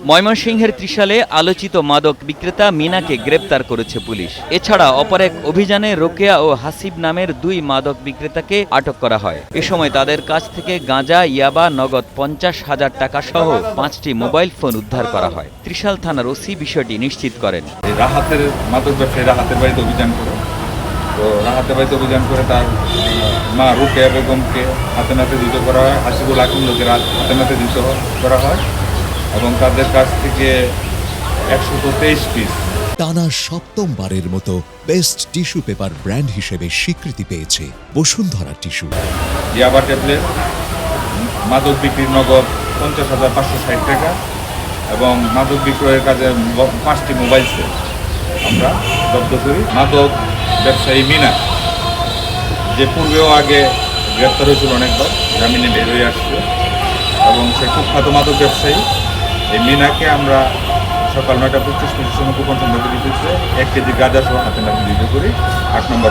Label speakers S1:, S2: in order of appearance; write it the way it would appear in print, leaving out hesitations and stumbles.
S1: ময়মনসিংহের ত্রিশালে আলোচিত মাদক বিক্রেতা মিনাকে গ্রেপ্তার করেছে পুলিশ। এছাড়া অপর এক অভিযানে রোকেয়া ও হাসিব নামের দুই মাদক বিক্রেতাকে আটক করা হয়। এ সময় তাদের কাছ থেকে গাঁজা, ইয়াবা, নগদ 50,000 টাকা সহ 5টি মোবাইল ফোন উদ্ধার করা হয়। ত্রিশাল থানার ওসি বিষয়টি নিশ্চিত করেন।
S2: রাহাতের মাদক ব্যবসায়ী রাহাতের বাড়িতে অভিযান করে, তো রাহাতের বাড়িতে অভিযান করে তার মা রোকেয়া বেগমকে হাতে নাতে ধৃত করা হয়, হাসিবুল হাকিমকে হাতে নাতে ধৃত করা হয় এবং তাদের কাছ থেকে 123 পিস।
S3: টানা সপ্তমবারের মতো বেস্ট টিস্যু পেপার ব্র্যান্ড হিসেবে স্বীকৃতি পেয়েছে বসুন্ধরা টিস্যু।
S2: ইয়াবা ট্যাবলেট, মাদক বিক্রির নগদ 50,560 টাকা এবং মাদক বিক্রয়ের কাজে 5টি মোবাইল সেট আমরা জব্দ করি। মাদক ব্যবসায়ী মিনা, যে পূর্বেও আগে গ্রেপ্তার হয়েছিল অনেকবার, জামিনে বের হয়ে আসছে এবং সে কুখ্যাত মাদক ব্যবসায়ী। এই মিনাকে আমরা সকাল 9টা 25 মিনিটের সময় গোপন সংবাদের ভিত্তিতে 1 কেজি গাঁজা সহ হাতে নাতে ধৃত করি 8 নম্বর